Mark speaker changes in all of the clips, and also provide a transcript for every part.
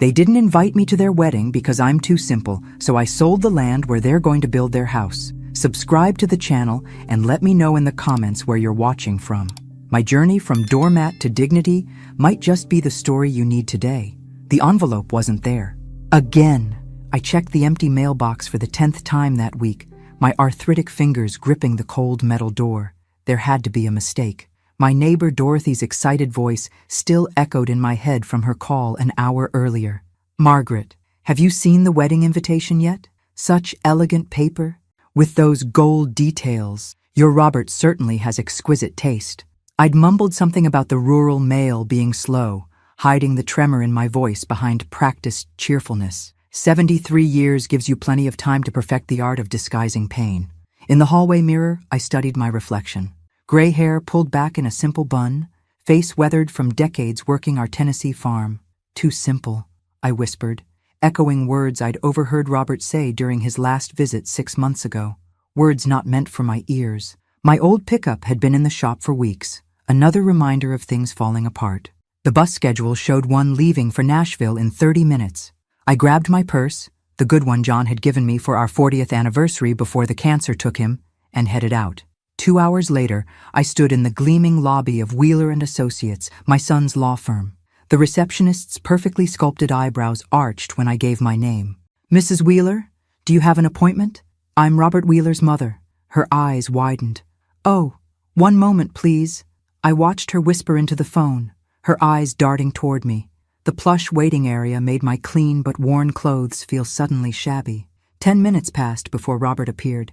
Speaker 1: They didn't invite me to their wedding because I'm too simple, so I sold the land where they're going to build their house. Subscribe to the channel and let me know in the comments where you're watching from. My journey from doormat to dignity might just be the story you need today. The envelope wasn't there. Again, I checked the empty mailbox for the 10th time that week, my arthritic fingers gripping the cold metal door. There had to be a mistake. My neighbor Dorothy's excited voice still echoed in my head from her call an hour earlier. "Margaret, have you seen the wedding invitation yet? Such elegant paper, with those gold details. Your Robert certainly has exquisite taste." I'd mumbled something about the rural male being slow, hiding the tremor in my voice behind practiced cheerfulness. 73 years gives you plenty of time to perfect the art of disguising pain. In the hallway mirror, I studied my reflection. Gray hair pulled back in a simple bun, face weathered from decades working our Tennessee farm. "Too simple," I whispered, echoing words I'd overheard Robert say during his last visit 6 months ago. Words not meant for my ears. My old pickup had been in the shop for weeks, another reminder of things falling apart. The bus schedule showed one leaving for Nashville in 30 minutes. I grabbed my purse, the good one John had given me for our 40th anniversary before the cancer took him, and headed out. 2 hours later, I stood in the gleaming lobby of Wheeler and Associates, my son's law firm. The receptionist's perfectly sculpted eyebrows arched when I gave my name. "Mrs. Wheeler, do you have an appointment? I'm Robert Wheeler's mother." Her eyes widened. "Oh, one moment, please." I watched her whisper into the phone, her eyes darting toward me. The plush waiting area made my clean but worn clothes feel suddenly shabby. 10 minutes passed before Robert appeared.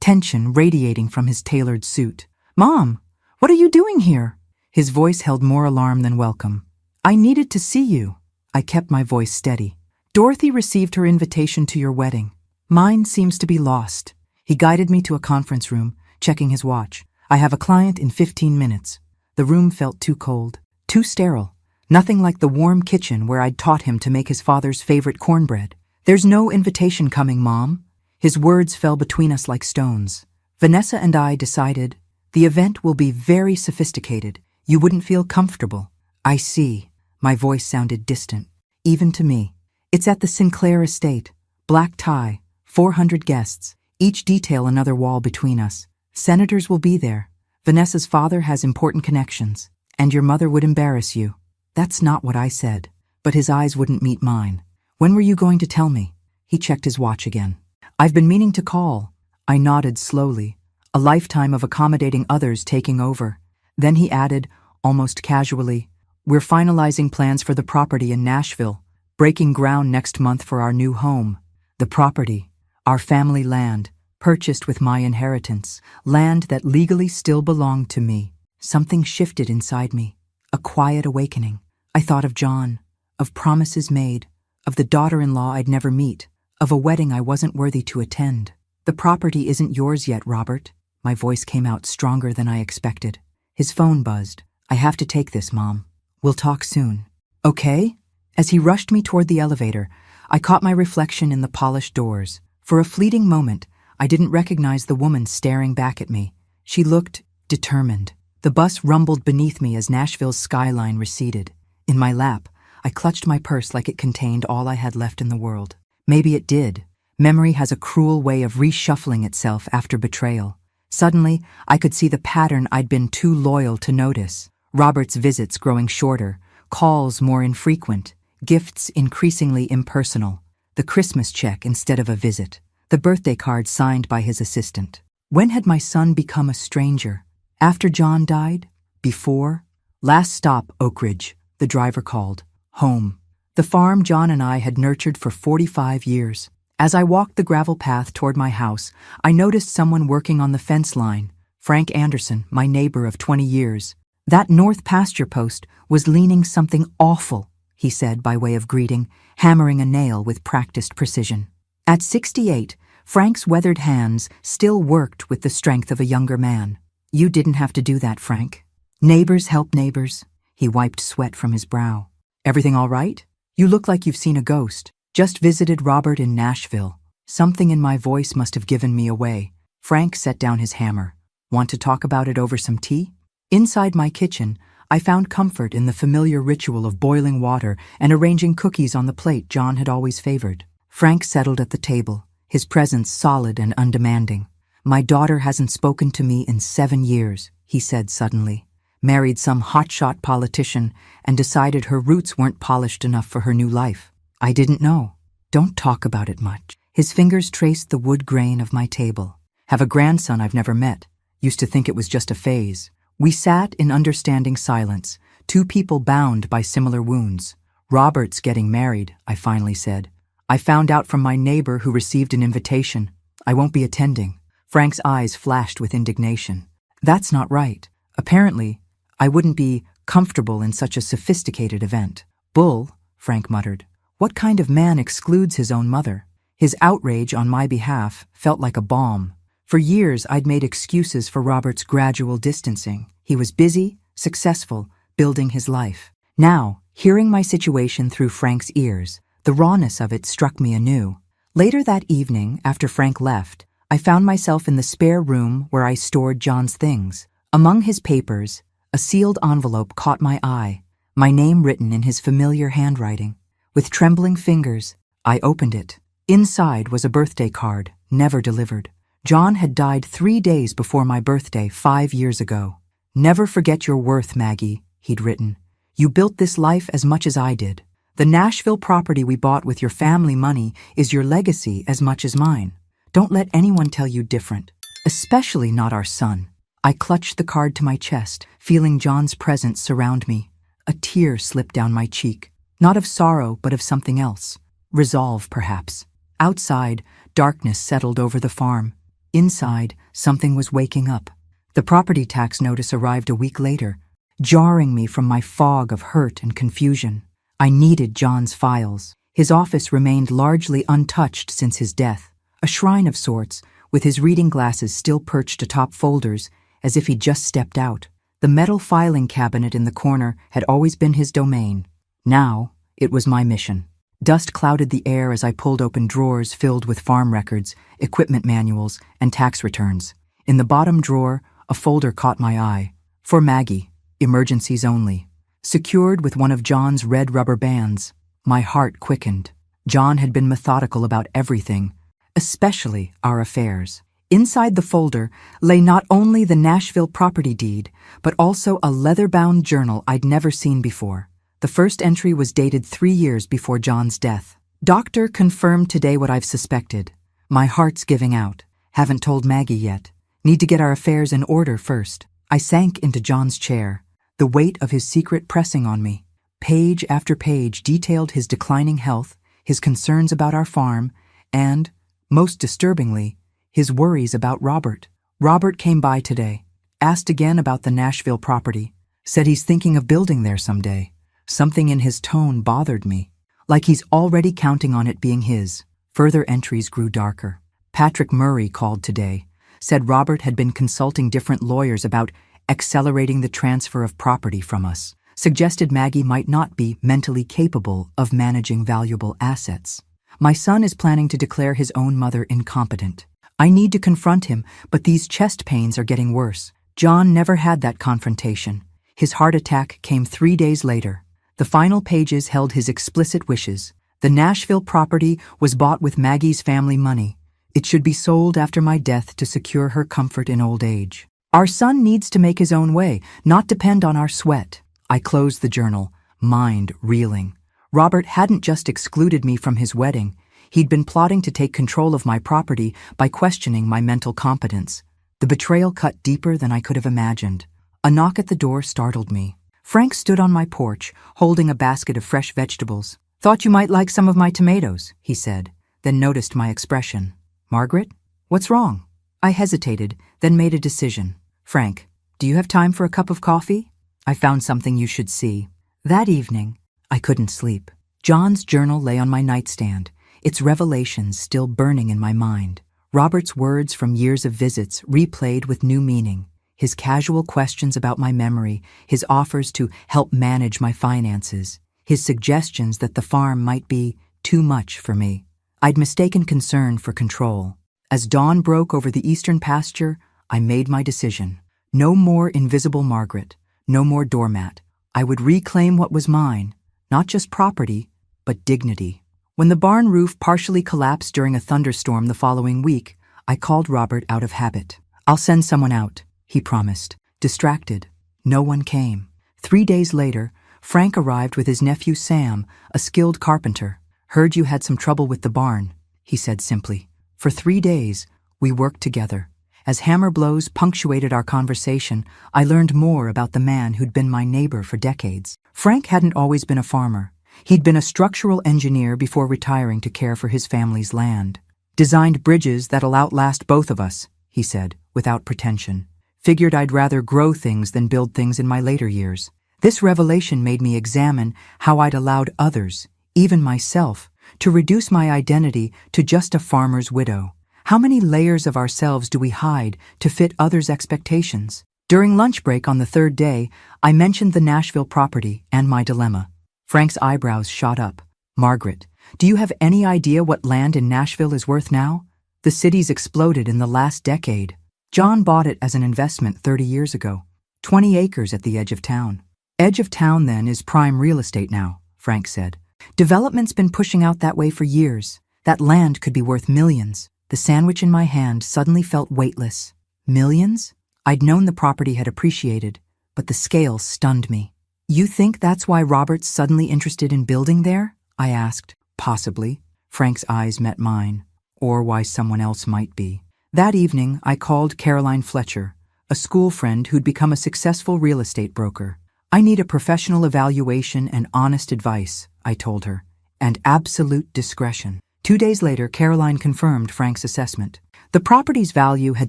Speaker 1: Tension radiating from his tailored suit. "Mom, what are you doing here?" His voice held more alarm than welcome. "I needed to see you." I kept my voice steady. "Dorothy received her invitation to your wedding. Mine seems to be lost." He guided me to a conference room, checking his watch. "I have a client in 15 minutes. The room felt too cold, too sterile. Nothing like the warm kitchen where I'd taught him to make his father's favorite cornbread. "There's no invitation coming, Mom." His words fell between us like stones. "Vanessa and I decided the event will be very sophisticated. You wouldn't feel comfortable." "I see." My voice sounded distant, even to me. "It's at the Sinclair estate. Black tie, 400 guests, each detail another wall between us. Senators will be there. Vanessa's father has important connections, and your mother would embarrass you." That's not what I said, but his eyes wouldn't meet mine. "When were you going to tell me?" He checked his watch again. "I've been meaning to call." I nodded slowly, a lifetime of accommodating others taking over. Then he added, almost casually, "We're finalizing plans for the property in Nashville, breaking ground next month for our new home." The property, our family land, purchased with my inheritance, land that legally still belonged to me. Something shifted inside me, a quiet awakening. I thought of John, of promises made, of the daughter-in-law I'd never meet, of a wedding I wasn't worthy to attend. "The property isn't yours yet, Robert." My voice came out stronger than I expected. His phone buzzed. "I have to take this, Mom. We'll talk soon." "Okay?" As he rushed me toward the elevator, I caught my reflection in the polished doors. For a fleeting moment, I didn't recognize the woman staring back at me. She looked determined. The bus rumbled beneath me as Nashville's skyline receded. In my lap, I clutched my purse like it contained all I had left in the world. Maybe it did. Memory has a cruel way of reshuffling itself after betrayal. Suddenly, I could see the pattern I'd been too loyal to notice. Robert's visits growing shorter, calls more infrequent, gifts increasingly impersonal, the Christmas check instead of a visit, the birthday card signed by his assistant. When had my son become a stranger? After John died? Before? "Last stop, Oak Ridge," the driver called. Home. The farm John and I had nurtured for 45 years. As I walked the gravel path toward my house, I noticed someone working on the fence line. Frank Anderson, my neighbor of 20 years. "That north pasture post was leaning something awful," he said by way of greeting, hammering a nail with practiced precision. At 68, Frank's weathered hands still worked with the strength of a younger man. "You didn't have to do that, Frank." "Neighbors help neighbors." He wiped sweat from his brow. "Everything all right? You look like you've seen a ghost." "Just visited Robert in Nashville." Something in my voice must have given me away. Frank set down his hammer. "Want to talk about it over some tea?" Inside my kitchen, I found comfort in the familiar ritual of boiling water and arranging cookies on the plate John had always favored. Frank settled at the table, his presence solid and undemanding. "My daughter hasn't spoken to me in 7 years," he said suddenly. "Married some hotshot politician and decided her roots weren't polished enough for her new life. I didn't know. Don't talk about it much." His fingers traced the wood grain of my table. "Have a grandson I've never met. Used to think it was just a phase." We sat in understanding silence, two people bound by similar wounds. "Robert's getting married," I finally said. "I found out from my neighbor who received an invitation. I won't be attending." Frank's eyes flashed with indignation. "That's not right. Apparently, I wouldn't be comfortable in such a sophisticated event." "Bull," Frank muttered. "What kind of man excludes his own mother?" His outrage on my behalf felt like a balm. For years, I'd made excuses for Robert's gradual distancing. He was busy, successful, building his life. Now, hearing my situation through Frank's ears, the rawness of it struck me anew. Later that evening, after Frank left, I found myself in the spare room where I stored John's things. Among his papers, a sealed envelope caught my eye, my name written in his familiar handwriting. With trembling fingers, I opened it. Inside was a birthday card, never delivered. John had died 3 days before my birthday 5 years ago. "Never forget your worth, Maggie," he'd written. "You built this life as much as I did. The Nashville property we bought with your family money is your legacy as much as mine. Don't let anyone tell you different, especially not our son." I clutched the card to my chest, feeling John's presence surround me. A tear slipped down my cheek, not of sorrow but of something else. Resolve, perhaps. Outside, darkness settled over the farm. Inside, something was waking up. The property tax notice arrived a week later, jarring me from my fog of hurt and confusion. I needed John's files. His office remained largely untouched since his death, a shrine of sorts, with his reading glasses still perched atop folders, as if he'd just stepped out. The metal filing cabinet in the corner had always been his domain. Now, it was my mission. Dust clouded the air as I pulled open drawers filled with farm records, equipment manuals, and tax returns. In the bottom drawer, a folder caught my eye. "For Maggie, emergencies only." Secured with one of John's red rubber bands, my heart quickened. John had been methodical about everything, especially our affairs. Inside the folder lay not only the Nashville property deed, but also a leather-bound journal I'd never seen before. The first entry was dated 3 years before John's death. "Doctor confirmed today what I've suspected. My heart's giving out. Haven't told Maggie yet. Need to get our affairs in order first." I sank into John's chair, the weight of his secret pressing on me. Page after page detailed his declining health, his concerns about our farm, and, most disturbingly, his worries about Robert. "Robert came by today, asked again about the Nashville property, said he's thinking of building there someday." Something in his tone bothered me, like he's already counting on it being his. Further entries grew darker. "Patrick Murray called today, said Robert had been consulting different lawyers about accelerating the transfer of property from us, suggested Maggie might not be mentally capable of managing valuable assets. My son is planning to declare his own mother incompetent. I need to confront him, but these chest pains are getting worse." John never had that confrontation. His heart attack came 3 days later. The final pages held his explicit wishes. The Nashville property was bought with Maggie's family money. It should be sold after my death to secure her comfort in old age. Our son needs to make his own way, not depend on our sweat. I closed the journal, mind reeling. Robert hadn't just excluded me from his wedding. He'd been plotting to take control of my property by questioning my mental competence. The betrayal cut deeper than I could have imagined. A knock at the door startled me. Frank stood on my porch, holding a basket of fresh vegetables. "Thought you might like some of my tomatoes," he said, then noticed my expression. "Margaret, what's wrong?" I hesitated, then made a decision. "Frank, do you have time for a cup of coffee? I found something you should see." That evening, I couldn't sleep. John's journal lay on my nightstand, its revelations still burning in my mind. Robert's words from years of visits replayed with new meaning. His casual questions about my memory, his offers to help manage my finances, his suggestions that the farm might be too much for me. I'd mistaken concern for control. As dawn broke over the eastern pasture, I made my decision. No more invisible Margaret. No more doormat. I would reclaim what was mine, not just property, but dignity. When the barn roof partially collapsed during a thunderstorm the following week, I called Robert out of habit. "I'll send someone out," he promised. Distracted, no one came. 3 days later, Frank arrived with his nephew Sam, a skilled carpenter. "Heard you had some trouble with the barn," he said simply. For 3 days, we worked together. As hammer blows punctuated our conversation, I learned more about the man who'd been my neighbor for decades. Frank hadn't always been a farmer. He'd been a structural engineer before retiring to care for his family's land. "Designed bridges that'll outlast both of us," he said, without pretension. "Figured I'd rather grow things than build things in my later years." This revelation made me examine how I'd allowed others, even myself, to reduce my identity to just a farmer's widow. How many layers of ourselves do we hide to fit others' expectations? During lunch break on the 3rd day, I mentioned the Nashville property and my dilemma. Frank's eyebrows shot up. "Margaret, do you have any idea what land in Nashville is worth now? The city's exploded in the last decade. John bought it as an investment 30 years ago. 20 acres at the edge of town." "Edge of town, then, is prime real estate now," Frank said. "Development's been pushing out that way for years. That land could be worth millions." The sandwich in my hand suddenly felt weightless. Millions? I'd known the property had appreciated, but the scale stunned me. "You think that's why Robert's suddenly interested in building there?" I asked. "Possibly." Frank's eyes met mine. "Or why someone else might be." That evening, I called Caroline Fletcher, a school friend who'd become a successful real estate broker. "I need a professional evaluation and honest advice," I told her, "and absolute discretion." 2 days later, Caroline confirmed Frank's assessment. The property's value had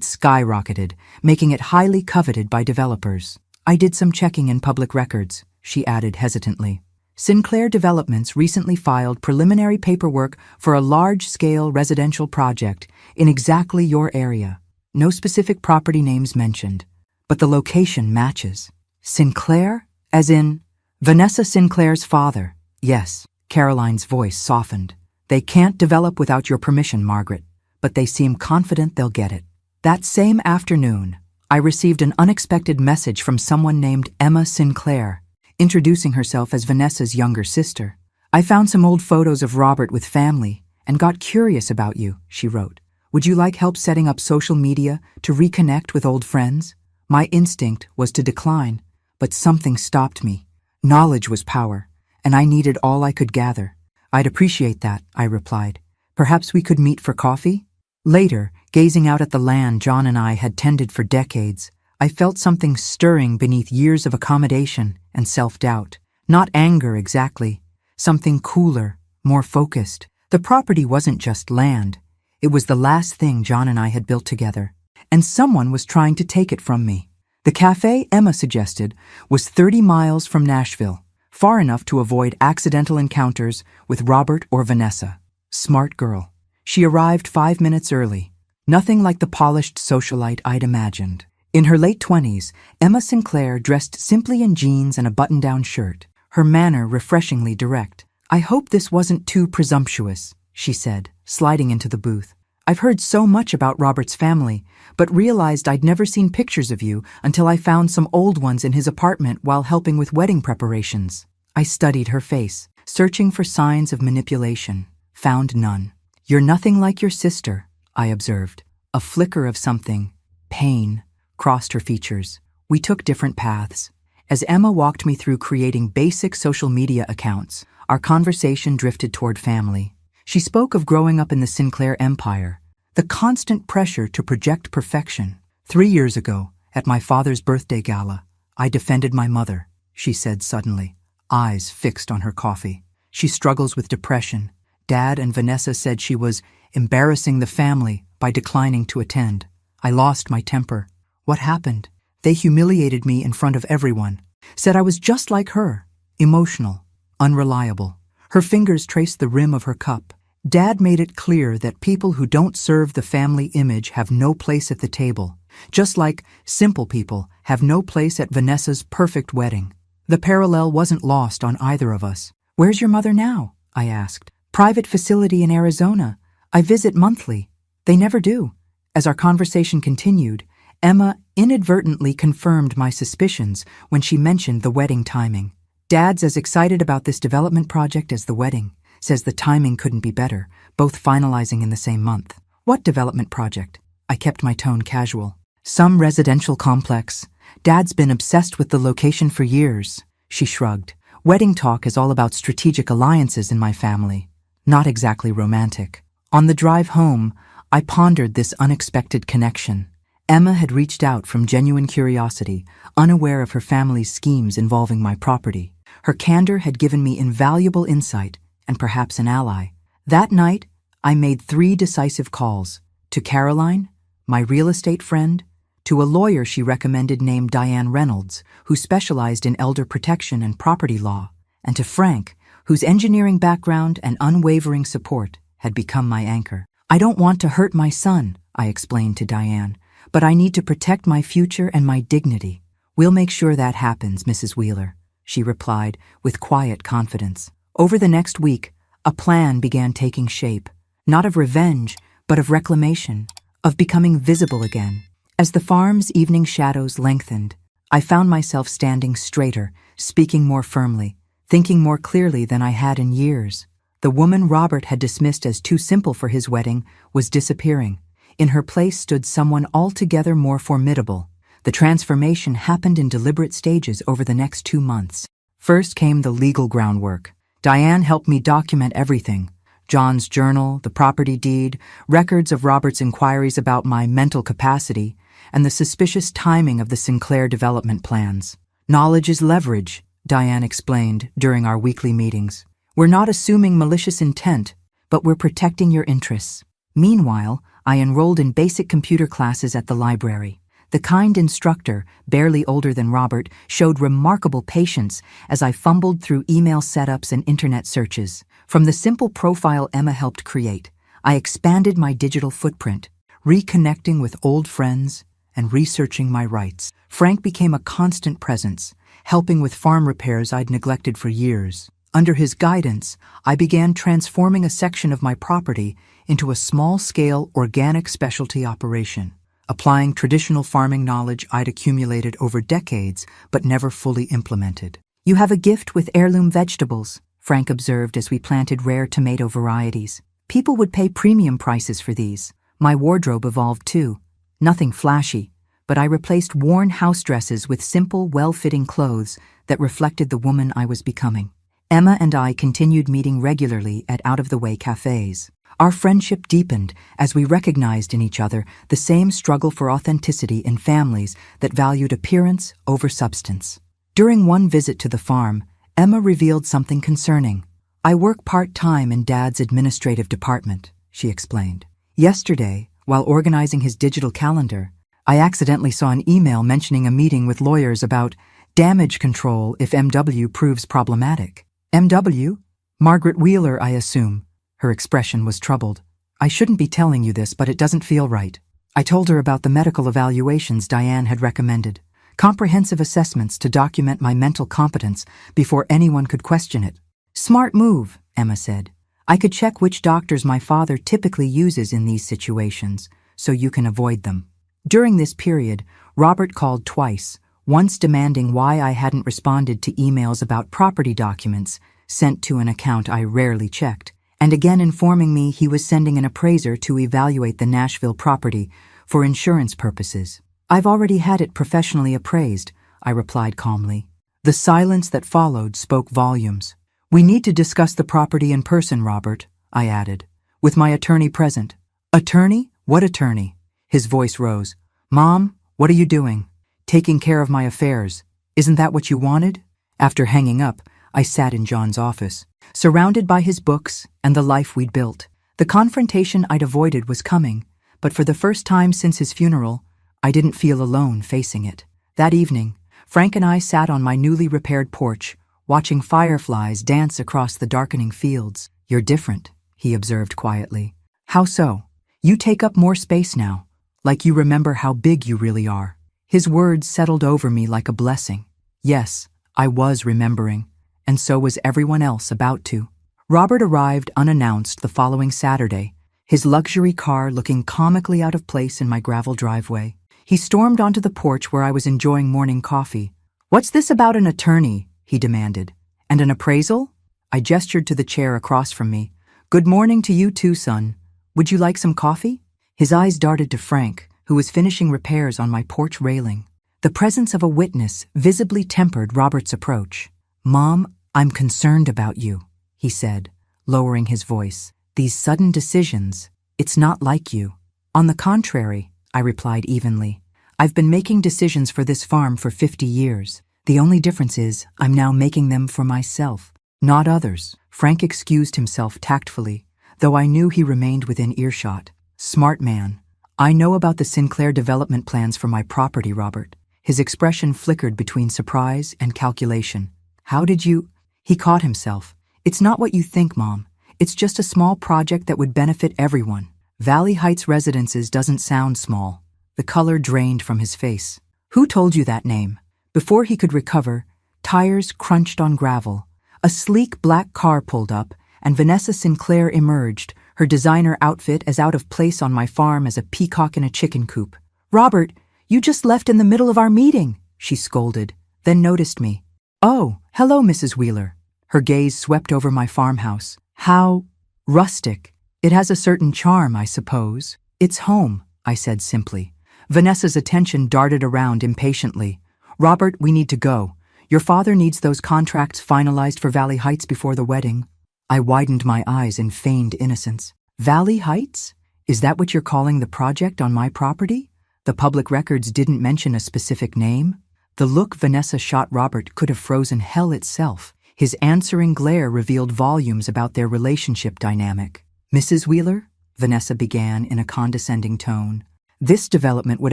Speaker 1: skyrocketed, making it highly coveted by developers. "I did some checking in public records," she added hesitantly. "Sinclair Developments recently filed preliminary paperwork for a large-scale residential project in exactly your area. No specific property names mentioned, but the location matches." "Sinclair? As in Vanessa Sinclair's father?" "Yes." Caroline's voice softened. "They can't develop without your permission, Margaret, but they seem confident they'll get it." That same afternoon, I received an unexpected message from someone named Emma Sinclair, introducing herself as Vanessa's younger sister. "I found some old photos of Robert with family and got curious about you," she wrote. "Would you like help setting up social media to reconnect with old friends?" My instinct was to decline, but something stopped me. Knowledge was power, and I needed all I could gather. "I'd appreciate that," I replied. "Perhaps we could meet for coffee?" Later, gazing out at the land John and I had tended for decades, I felt something stirring beneath years of accommodation and self-doubt. Not anger exactly, something cooler, more focused. The property wasn't just land. It was the last thing John and I had built together, and someone was trying to take it from me. The cafe Emma suggested was 30 miles from Nashville, far enough to avoid accidental encounters with Robert or Vanessa. Smart girl. She arrived 5 minutes early. Nothing like the polished socialite I'd imagined. In her late 20s, Emma Sinclair dressed simply in jeans and a button-down shirt, her manner refreshingly direct. "I hope this wasn't too presumptuous," she said, sliding into the booth. "I've heard so much about Robert's family, but realized I'd never seen pictures of you until I found some old ones in his apartment while helping with wedding preparations." I studied her face, searching for signs of manipulation. Found none. "You're nothing like your sister," I observed. A flicker of something, pain, crossed her features. We took different paths. As Emma walked me through creating basic social media accounts, our conversation drifted toward family. She spoke of growing up in the Sinclair empire, the constant pressure to project perfection. 3 years ago, at my father's birthday gala, I defended my mother," she said suddenly, eyes fixed on her coffee. "She struggles with depression. Dad and Vanessa said she was embarrassing the family by declining to attend. I lost my temper. What happened? They humiliated me in front of everyone. Said I was just like her, emotional, unreliable." Her fingers traced the rim of her cup. "Dad made it clear that people who don't serve the family image have no place at the table, just like simple people have no place at Vanessa's perfect wedding." The parallel wasn't lost on either of us. "Where's your mother now?" I asked. "Private facility in Arizona. I visit monthly." "They never do." As our conversation continued, Emma inadvertently confirmed my suspicions when she mentioned the wedding timing. Dad's as excited about this development project as the wedding, says the timing couldn't be better, both finalizing in the same month. What development project? I kept my tone casual. Some residential complex. Dad's been obsessed with the location for years. She shrugged. Wedding talk is all about strategic alliances in my family. Not exactly romantic. On the drive home, I pondered this unexpected connection. Emma had reached out from genuine curiosity, unaware of her family's schemes involving my property. Her candor had given me invaluable insight and perhaps an ally. That night, I made 3 decisive calls. To Caroline, my real estate friend, to a lawyer she recommended named Diane Reynolds, who specialized in elder protection and property law, and to Frank, whose engineering background and unwavering support had become my anchor. I don't want to hurt my son, I explained to Diane, but I need to protect my future and my dignity. We'll make sure that happens, Mrs. Wheeler, she replied with quiet confidence. Over the next week, a plan began taking shape, not of revenge, but of reclamation, of becoming visible again. As the farm's evening shadows lengthened, I found myself standing straighter, speaking more firmly, thinking more clearly than I had in years. The woman Robert had dismissed as too simple for his wedding was disappearing. In her place stood someone altogether more formidable. The transformation happened in deliberate stages over the next 2 months. First came the legal groundwork. Diane helped me document everything. John's journal, the property deed, records of Robert's inquiries about my mental capacity, and the suspicious timing of the Sinclair development plans. Knowledge is leverage, Diane explained during our weekly meetings. We're not assuming malicious intent, but we're protecting your interests. Meanwhile, I enrolled in basic computer classes at the library. The kind instructor, barely older than Robert, showed remarkable patience as I fumbled through email setups and internet searches. From the simple profile Emma helped create, I expanded my digital footprint, reconnecting with old friends and researching my rights. Frank became a constant presence, helping with farm repairs I'd neglected for years. Under his guidance, I began transforming a section of my property into a small-scale organic specialty operation, applying traditional farming knowledge I'd accumulated over decades but never fully implemented. You have a gift with heirloom vegetables, Frank observed as we planted rare tomato varieties. People would pay premium prices for these. My wardrobe evolved too. Nothing flashy, but I replaced worn house dresses with simple, well-fitting clothes that reflected the woman I was becoming. Emma and I continued meeting regularly at out-of-the-way cafes. Our friendship deepened as we recognized in each other the same struggle for authenticity in families that valued appearance over substance. During one visit to the farm, Emma revealed something concerning. I work part-time in Dad's administrative department, she explained. Yesterday, while organizing his digital calendar, I accidentally saw an email mentioning a meeting with lawyers about damage control if MW proves problematic. MW? Margaret Wheeler, I assume. Her expression was troubled. I shouldn't be telling you this, but it doesn't feel right. I told her about the medical evaluations Diane had recommended. Comprehensive assessments to document my mental competence before anyone could question it. Smart move, Emma said. I could check which doctors my father typically uses in these situations, so you can avoid them. During this period, Robert called twice, once demanding why I hadn't responded to emails about property documents sent to an account I rarely checked, and again informing me he was sending an appraiser to evaluate the Nashville property for insurance purposes. I've already had it professionally appraised, I replied calmly. The silence that followed spoke volumes. We need to discuss the property in person, Robert, I added, with my attorney present. Attorney? What attorney? His voice rose. Mom, what are you doing? Taking care of my affairs. Isn't that what you wanted? After hanging up, I sat in John's office, surrounded by his books and the life we'd built. The confrontation I'd avoided was coming, but for the first time since his funeral, I didn't feel alone facing it. That evening, Frank and I sat on my newly repaired porch, watching fireflies dance across the darkening fields. You're different, he observed quietly. How so? You take up more space now, like you remember how big you really are. His words settled over me like a blessing. Yes, I was remembering, and so was everyone else about to. Robert arrived unannounced the following Saturday, his luxury car looking comically out of place in my gravel driveway. He stormed onto the porch where I was enjoying morning coffee. "What's this about an attorney?" he demanded. "And an appraisal?" I gestured to the chair across from me. "Good morning to you too, son. Would you like some coffee?" His eyes darted to Frank, who was finishing repairs on my porch railing. The presence of a witness visibly tempered Robert's approach. "Mom, I'm concerned about you," he said, lowering his voice. "These sudden decisions, it's not like you." "On the contrary," I replied evenly. "I've been making decisions for this farm for 50 years. The only difference is I'm now making them for myself, not others." Frank excused himself tactfully, though I knew he remained within earshot. "Smart man. I know about the Sinclair development plans for my property, Robert." His expression flickered between surprise and calculation. "How did you—" He caught himself. "It's not what you think, Mom. It's just a small project that would benefit everyone." Valley Heights Residences doesn't sound small. The color drained from his face. "Who told you that name?" Before he could recover, tires crunched on gravel. A sleek black car pulled up, and Vanessa Sinclair emerged, her designer outfit as out of place on my farm as a peacock in a chicken coop. "Robert, you just left in the middle of our meeting," she scolded, then noticed me. "Oh, hello, Mrs. Wheeler." Her gaze swept over my farmhouse. "How rustic. It has a certain charm, I suppose." "It's home," I said simply. Vanessa's attention darted around impatiently. "Robert, we need to go. Your father needs those contracts finalized for Valley Heights before the wedding." I widened my eyes in feigned innocence. "Valley Heights? Is that what you're calling the project on my property? The public records didn't mention a specific name." The look Vanessa shot Robert could have frozen hell itself. His answering glare revealed volumes about their relationship dynamic. "Mrs. Wheeler," Vanessa began in a condescending tone, "this development would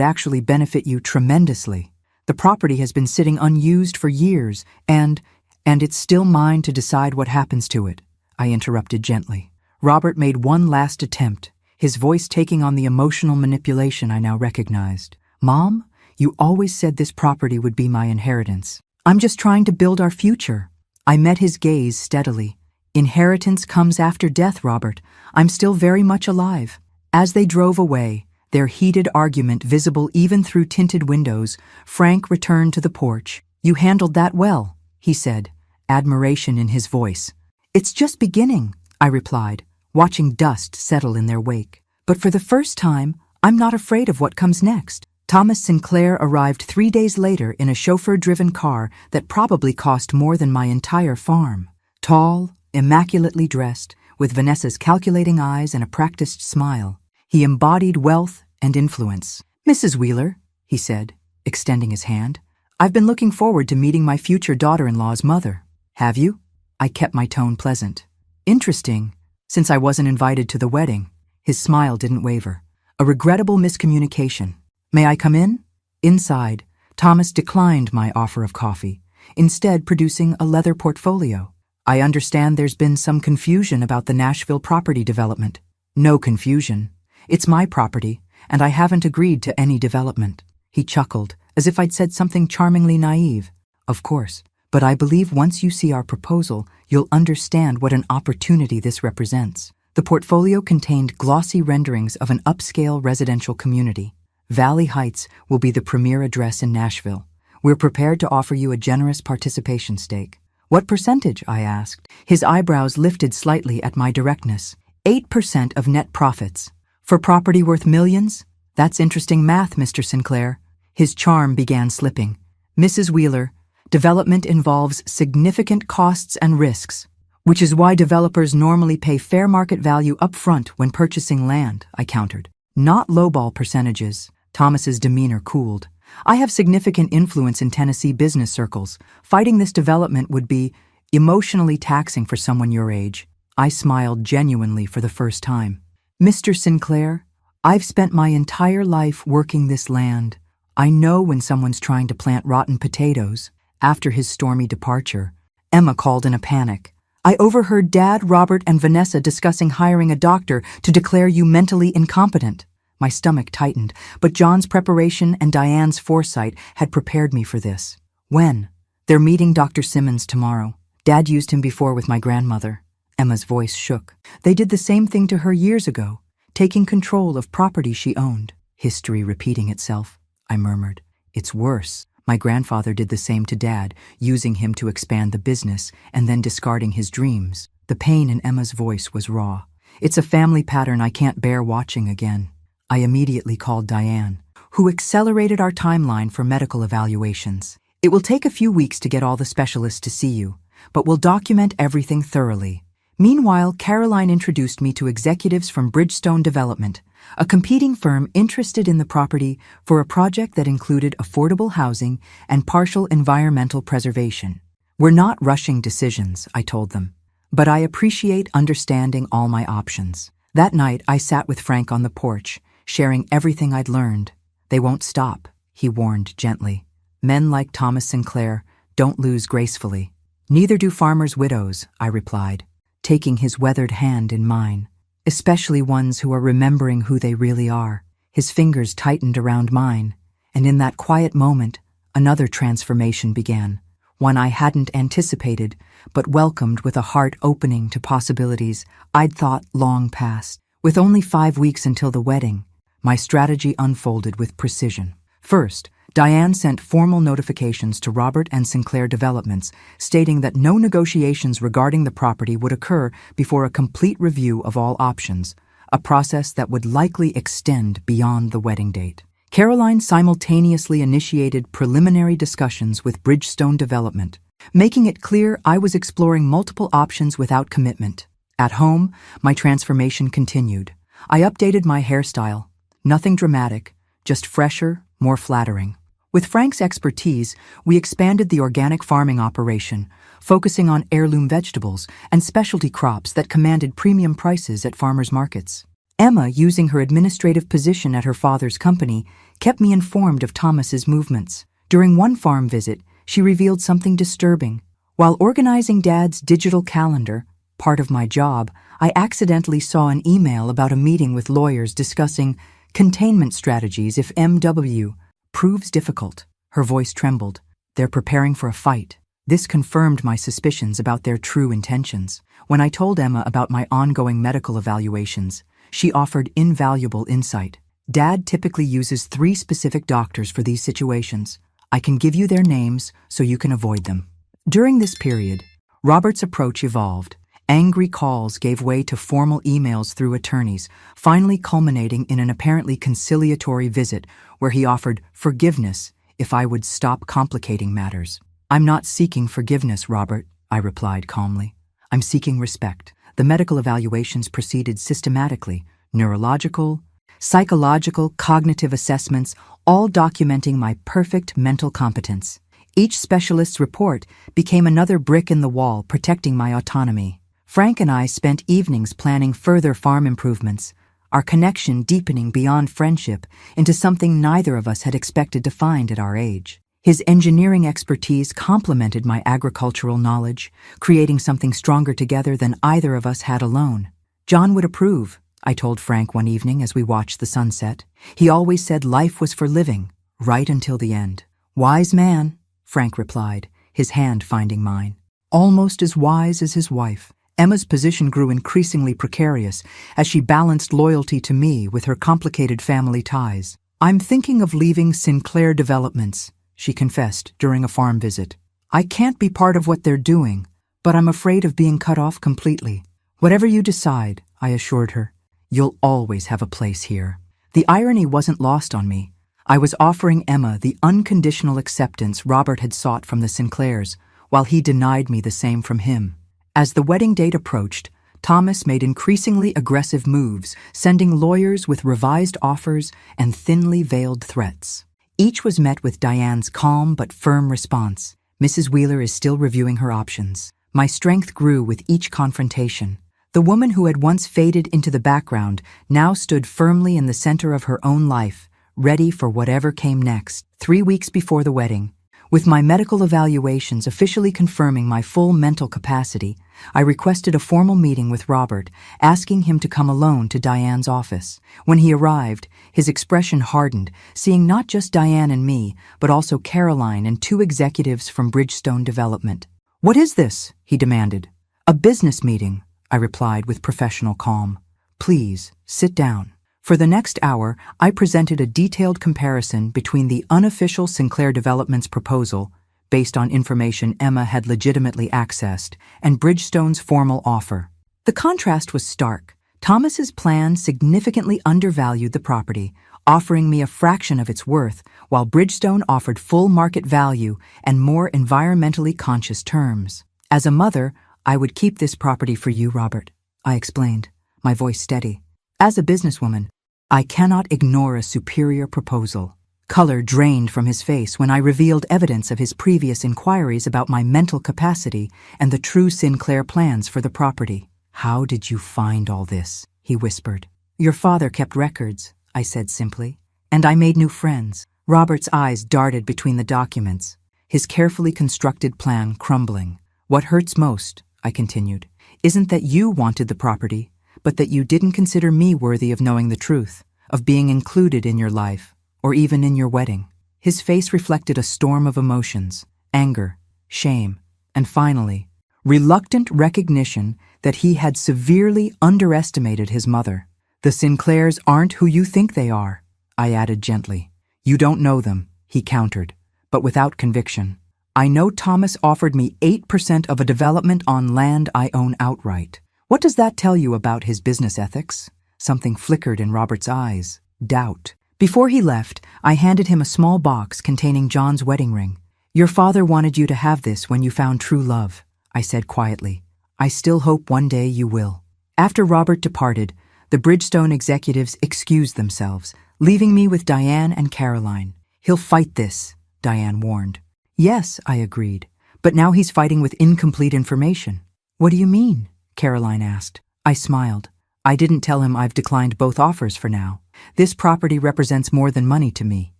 Speaker 1: actually benefit you tremendously. The property has been sitting unused for years, and it's still mine to decide what happens to it," I interrupted gently. Robert made one last attempt, his voice taking on the emotional manipulation I now recognized. "Mom, you always said this property would be my inheritance. I'm just trying to build our future." I met his gaze steadily. "Inheritance comes after death, Robert. I'm still very much alive." As they drove away, their heated argument visible even through tinted windows, Frank returned to the porch. "You handled that well," he said, admiration in his voice. "It's just beginning," I replied, watching dust settle in their wake. "But for the first time, I'm not afraid of what comes next." Thomas Sinclair arrived 3 days later in a chauffeur-driven car that probably cost more than my entire farm. Tall, immaculately dressed, with Vanessa's calculating eyes and a practiced smile, he embodied wealth and influence. "Mrs. Wheeler," he said, extending his hand, "I've been looking forward to meeting my future daughter-in-law's mother." "Have you?" I kept my tone pleasant. "Interesting, since I wasn't invited to the wedding." His smile didn't waver. "A regrettable miscommunication. May I come in?" Inside, Thomas declined my offer of coffee, instead producing a leather portfolio. "I understand there's been some confusion about the Nashville property development." "No confusion. It's my property, and I haven't agreed to any development." He chuckled, as if I'd said something charmingly naive. "Of course, but I believe once you see our proposal, you'll understand what an opportunity this represents." The portfolio contained glossy renderings of an upscale residential community. "Valley Heights will be the premier address in Nashville. We're prepared to offer you a generous participation stake." "What percentage?" I asked. His eyebrows lifted slightly at my directness. 8% of net profits. "For property worth millions? That's interesting math, Mr. Sinclair." His charm began slipping. "Mrs. Wheeler, development involves significant costs and risks, which is why developers normally pay fair market value up front when purchasing land," I countered. "Not lowball percentages." Thomas's demeanor cooled. "I have significant influence in Tennessee business circles. Fighting this development would be emotionally taxing for someone your age." I smiled genuinely for the first time. "Mr. Sinclair, I've spent my entire life working this land. I know when someone's trying to plant rotten potatoes." After his stormy departure, Emma called in a panic. "I overheard Dad, Robert, and Vanessa discussing hiring a doctor to declare you mentally incompetent." My stomach tightened, but John's preparation and Diane's foresight had prepared me for this. "When?" "They're meeting Dr. Simmons tomorrow. Dad used him before with my grandmother." Emma's voice shook. "They did the same thing to her years ago, taking control of property she owned." History repeating itself. I murmured. It's worse. My grandfather did the same to Dad, using him to expand the business and then discarding his dreams. The pain in Emma's voice was raw. It's a family pattern I can't bear watching again. I immediately called Diane, who accelerated our timeline for medical evaluations. It will take a few weeks to get all the specialists to see you, but we'll document everything thoroughly. Meanwhile, Caroline introduced me to executives from Bridgestone Development, a competing firm interested in the property for a project that included affordable housing and partial environmental preservation. We're not rushing decisions, I told them, but I appreciate understanding all my options. That night, I sat with Frank on the porch, sharing everything I'd learned. They won't stop, he warned gently. Men like Thomas Sinclair don't lose gracefully. Neither do farmers' widows, I replied, taking his weathered hand in mine, especially ones who are remembering who they really are. His fingers tightened around mine, and in that quiet moment, another transformation began, one I hadn't anticipated, but welcomed with a heart opening to possibilities I'd thought long past. With only 5 weeks until the wedding, my strategy unfolded with precision. First, Diane sent formal notifications to Robert and Sinclair Developments stating that no negotiations regarding the property would occur before a complete review of all options, a process that would likely extend beyond the wedding date. Caroline simultaneously initiated preliminary discussions with Bridgestone Development, making it clear I was exploring multiple options without commitment. At home, my transformation continued. I updated my hairstyle. Nothing dramatic, just fresher, more flattering. With Frank's expertise, we expanded the organic farming operation, focusing on heirloom vegetables and specialty crops that commanded premium prices at farmers' markets. Emma, using her administrative position at her father's company, kept me informed of Thomas's movements. During one farm visit, she revealed something disturbing. While organizing Dad's digital calendar, part of my job, I accidentally saw an email about a meeting with lawyers discussing containment strategies if MW proves difficult. Her voice trembled. They're preparing for a fight. This confirmed my suspicions about their true intentions. When I told Emma about my ongoing medical evaluations, she offered invaluable insight. Dad typically uses 3 specific doctors for these situations. I can give you their names so you can avoid them. During this period, Robert's approach evolved. Angry calls gave way to formal emails through attorneys, finally culminating in an apparently conciliatory visit where he offered forgiveness if I would stop complicating matters. I'm not seeking forgiveness, Robert, I replied calmly. I'm seeking respect. The medical evaluations proceeded systematically, neurological, psychological, cognitive assessments, all documenting my perfect mental competence. Each specialist's report became another brick in the wall protecting my autonomy. Frank and I spent evenings planning further farm improvements, our connection deepening beyond friendship into something neither of us had expected to find at our age. His engineering expertise complemented my agricultural knowledge, creating something stronger together than either of us had alone. John would approve, I told Frank one evening as we watched the sunset. He always said life was for living, right until the end. Wise man, Frank replied, his hand finding mine. Almost as wise as his wife. Emma's position grew increasingly precarious as she balanced loyalty to me with her complicated family ties. I'm thinking of leaving Sinclair Developments, she confessed during a farm visit. I can't be part of what they're doing, but I'm afraid of being cut off completely. Whatever you decide, I assured her, you'll always have a place here. The irony wasn't lost on me. I was offering Emma the unconditional acceptance Robert had sought from the Sinclairs, while he denied me the same from him. As the wedding date approached, Thomas made increasingly aggressive moves, sending lawyers with revised offers and thinly veiled threats. Each was met with Diane's calm but firm response. Mrs. Wheeler is still reviewing her options. My strength grew with each confrontation. The woman who had once faded into the background now stood firmly in the center of her own life, ready for whatever came next. 3 weeks before the wedding, with my medical evaluations officially confirming my full mental capacity, I requested a formal meeting with Robert, asking him to come alone to Diane's office. When he arrived, his expression hardened, seeing not just Diane and me, but also Caroline and 2 executives from Bridgestone Development. What is this? He demanded. A business meeting, I replied with professional calm. Please, sit down. For the next hour, I presented a detailed comparison between the unofficial Sinclair Developments proposal, based on information Emma had legitimately accessed, and Bridgestone's formal offer. The contrast was stark. Thomas's plan significantly undervalued the property, offering me a fraction of its worth, while Bridgestone offered full market value and more environmentally conscious terms. As a mother, I would keep this property for you, Robert, I explained, my voice steady. As a businesswoman, I cannot ignore a superior proposal. Color drained from his face when I revealed evidence of his previous inquiries about my mental capacity and the true Sinclair plans for the property. How did you find all this? He whispered. Your father kept records, I said simply, and I made new friends. Robert's eyes darted between the documents, his carefully constructed plan crumbling. What hurts most, I continued, isn't that you wanted the property, but that you didn't consider me worthy of knowing the truth, of being included in your life, or even in your wedding. His face reflected a storm of emotions, anger, shame, and finally, reluctant recognition that he had severely underestimated his mother. The Sinclairs aren't who you think they are, I added gently. You don't know them, he countered, but without conviction. I know Thomas offered me 8% of a development on land I own outright. What does that tell you about his business ethics? Something flickered in Robert's eyes. Doubt. Before he left, I handed him a small box containing John's wedding ring. Your father wanted you to have this when you found true love, I said quietly. I still hope one day you will. After Robert departed, the Bridgestone executives excused themselves, leaving me with Diane and Caroline. He'll fight this, Diane warned. Yes, I agreed, but now he's fighting with incomplete information. What do you mean? Caroline asked. I smiled. I didn't tell him I've declined both offers for now. This property represents more than money to me.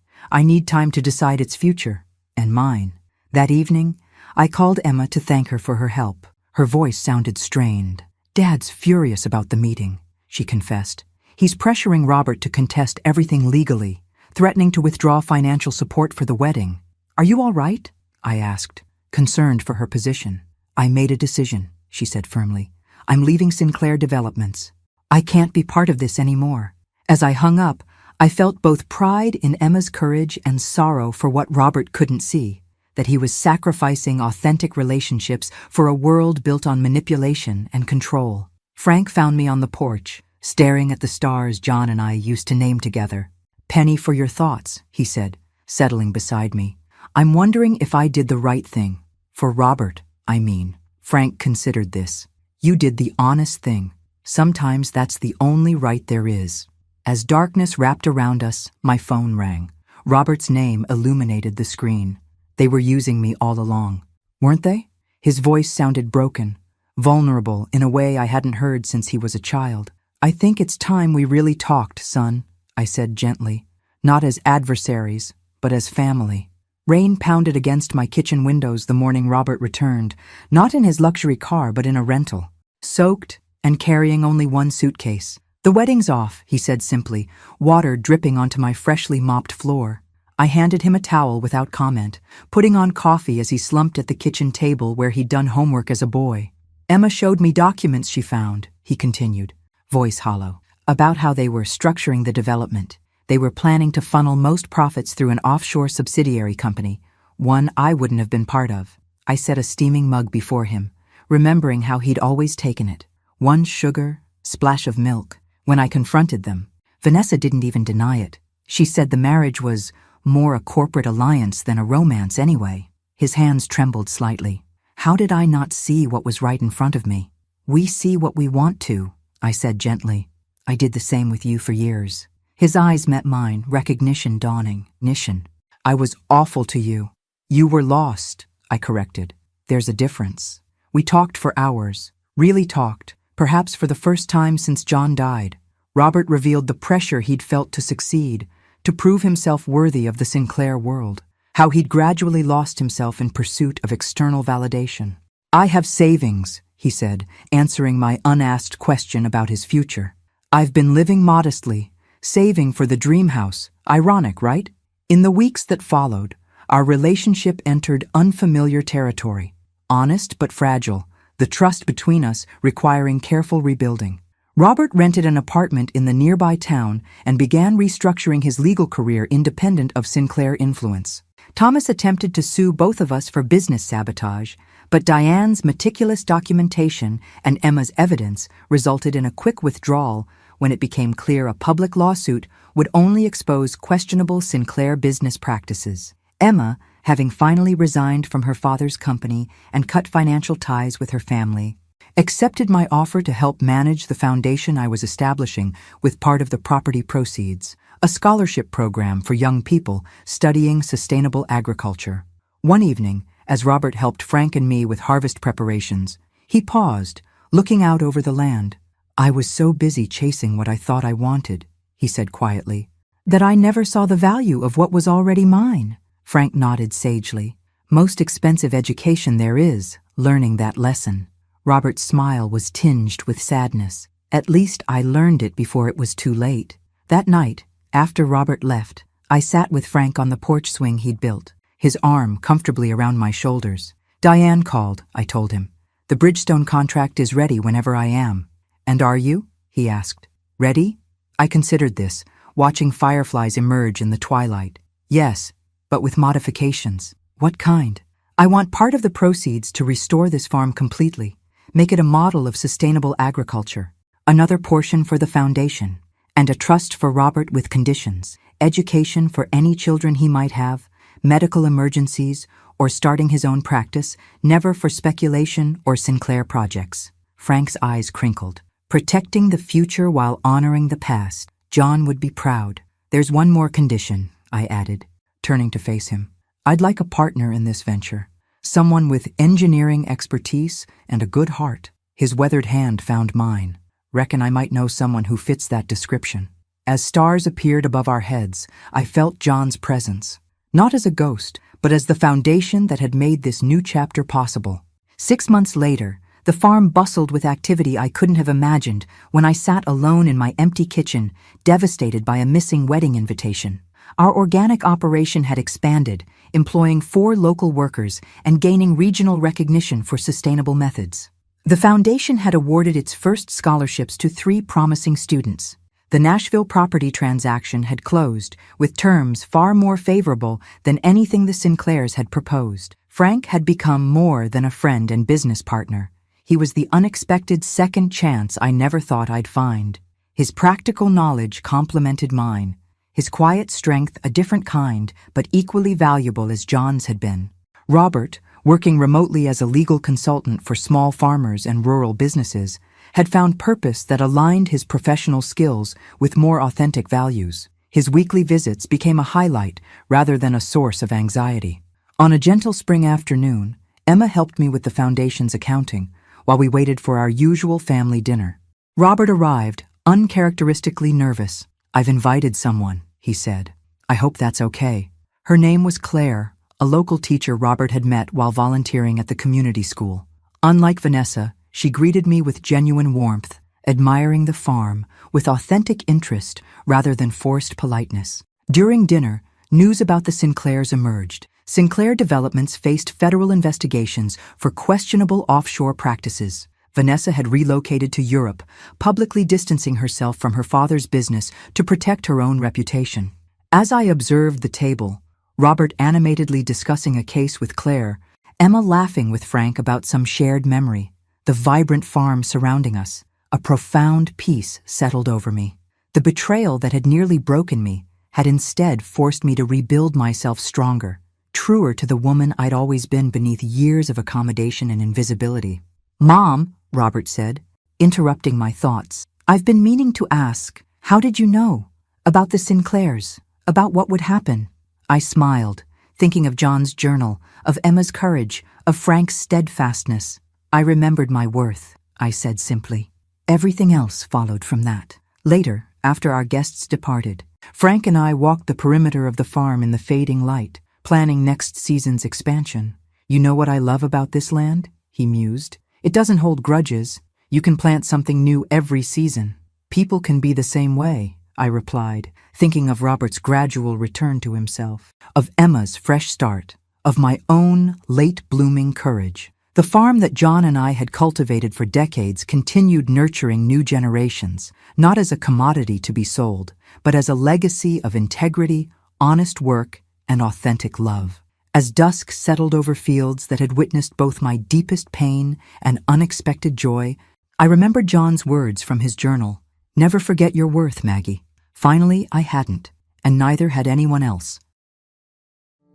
Speaker 1: I need time to decide its future, and mine. That evening, I called Emma to thank her for her help. Her voice sounded strained. Dad's furious about the meeting, she confessed. He's pressuring Robert to contest everything legally, threatening to withdraw financial support for the wedding. Are you all right? I asked, concerned for her position. I made a decision, she said firmly. I'm leaving Sinclair Developments. I can't be part of this anymore. As I hung up, I felt both pride in Emma's courage and sorrow for what Robert couldn't see, that he was sacrificing authentic relationships for a world built on manipulation and control. Frank found me on the porch, staring at the stars John and I used to name together. Penny for your thoughts, he said, settling beside me. I'm wondering if I did the right thing. For Robert, I mean. Frank considered this. You did the honest thing. Sometimes that's the only right there is. As darkness wrapped around us, my phone rang. Robert's name illuminated the screen. They were using me all along, weren't they? His voice sounded broken, vulnerable in a way I hadn't heard since he was a child. I think it's time we really talked, son, I said gently, not as adversaries, but as family. Rain pounded against my kitchen windows the morning Robert returned, not in his luxury car but in a rental, soaked and carrying only one suitcase. The wedding's off, he said simply, water dripping onto my freshly mopped floor. I handed him a towel without comment, putting on coffee as he slumped at the kitchen table where he'd done homework as a boy. Emma showed me documents she found, he continued, voice hollow, about how they were structuring the development. They were planning to funnel most profits through an offshore subsidiary company, one I wouldn't have been part of. I set a steaming mug before him, remembering how he'd always taken it. One sugar, splash of milk. When I confronted them, Vanessa didn't even deny it. She said the marriage was more a corporate alliance than a romance anyway. His hands trembled slightly. How did I not see what was right in front of me? We see what we want to, I said gently. I did the same with you for years. His eyes met mine, recognition dawning. Nishan, I was awful to you. You were lost, I corrected. There's a difference. We talked for hours, really talked, perhaps for the first time since John died. Robert revealed the pressure he'd felt to succeed, to prove himself worthy of the Sinclair world, how he'd gradually lost himself in pursuit of external validation. I have savings, he said, answering my unasked question about his future. I've been living modestly, saving for the dream house. Ironic, right? In the weeks that followed, our relationship entered unfamiliar territory, honest but fragile, the trust between us requiring careful rebuilding. Robert rented an apartment in the nearby town and began restructuring his legal career independent of Sinclair influence. Thomas attempted to sue both of us for business sabotage, but Diane's meticulous documentation and Emma's evidence resulted in a quick withdrawal when it became clear a public lawsuit would only expose questionable Sinclair business practices. Emma, having finally resigned from her father's company and cut financial ties with her family, accepted my offer to help manage the foundation I was establishing with part of the property proceeds, a scholarship program for young people studying sustainable agriculture. One evening, as Robert helped Frank and me with harvest preparations, he paused, looking out over the land. "I was so busy chasing what I thought I wanted," he said quietly, "that I never saw the value of what was already mine." Frank nodded sagely. "Most expensive education there is, learning that lesson." Robert's smile was tinged with sadness. "At least I learned it before it was too late." That night, after Robert left, I sat with Frank on the porch swing he'd built, his arm comfortably around my shoulders. "Diane called," I told him. "The Bridgestone contract is ready whenever I am." "And are you?" he asked. "Ready?" I considered this, watching fireflies emerge in the twilight. "Yes, but with modifications." "What kind?" "I want part of the proceeds to restore this farm completely, make it a model of sustainable agriculture, another portion for the foundation, and a trust for Robert with conditions, education for any children he might have, medical emergencies, or starting his own practice, never for speculation or Sinclair projects." Frank's eyes crinkled. "Protecting the future while honoring the past. John would be proud." "There's one more condition," I added, turning to face him. "I'd like a partner in this venture. Someone with engineering expertise and a good heart." His weathered hand found mine. "Reckon I might know someone who fits that description." As stars appeared above our heads, I felt John's presence. Not as a ghost, but as the foundation that had made this new chapter possible. 6 months later, the farm bustled with activity I couldn't have imagined when I sat alone in my empty kitchen, devastated by a missing wedding invitation. Our organic operation had expanded, employing 4 local workers and gaining regional recognition for sustainable methods. The foundation had awarded its first scholarships to 3 promising students. The Nashville property transaction had closed, with terms far more favorable than anything the Sinclairs had proposed. Frank had become more than a friend and business partner. He was the unexpected second chance I never thought I'd find. His practical knowledge complemented mine. His quiet strength a different kind, but equally valuable as John's had been. Robert, working remotely as a legal consultant for small farmers and rural businesses, had found purpose that aligned his professional skills with more authentic values. His weekly visits became a highlight rather than a source of anxiety. On a gentle spring afternoon, Emma helped me with the foundation's accounting while we waited for our usual family dinner. Robert arrived, uncharacteristically nervous. "I've invited someone," he said. "I hope that's okay." Her name was Claire, a local teacher Robert had met while volunteering at the community school. Unlike Vanessa, she greeted me with genuine warmth, admiring the farm with authentic interest rather than forced politeness. During dinner, news about the Sinclairs emerged. Sinclair Developments faced federal investigations for questionable offshore practices. Vanessa had relocated to Europe, publicly distancing herself from her father's business to protect her own reputation. As I observed the table, Robert animatedly discussing a case with Claire, Emma laughing with Frank about some shared memory, the vibrant farm surrounding us, a profound peace settled over me. The betrayal that had nearly broken me had instead forced me to rebuild myself stronger, truer to the woman I'd always been beneath years of accommodation and invisibility. "Mom," Robert said, interrupting my thoughts, "I've been meaning to ask, how did you know? About the Sinclairs? About what would happen?" I smiled, thinking of John's journal, of Emma's courage, of Frank's steadfastness. "I remembered my worth," I said simply. Everything else followed from that. Later, after our guests departed, Frank and I walked the perimeter of the farm in the fading light, planning next season's expansion. "You know what I love about this land?" he mused. "It doesn't hold grudges. You can plant something new every season." "People can be the same way," I replied, thinking of Robert's gradual return to himself, of Emma's fresh start, of my own late-blooming courage. The farm that John and I had cultivated for decades continued nurturing new generations, not as a commodity to be sold, but as a legacy of integrity, honest work, and authentic love. As dusk settled over fields that had witnessed both my deepest pain and unexpected joy, I remembered John's words from his journal, "Never forget your worth, Maggie." Finally, I hadn't, and neither had anyone else.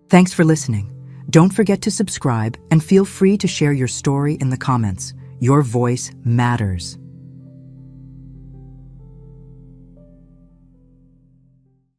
Speaker 1: Thanks for listening. Don't forget to subscribe and feel free to share your story in the comments. Your voice matters.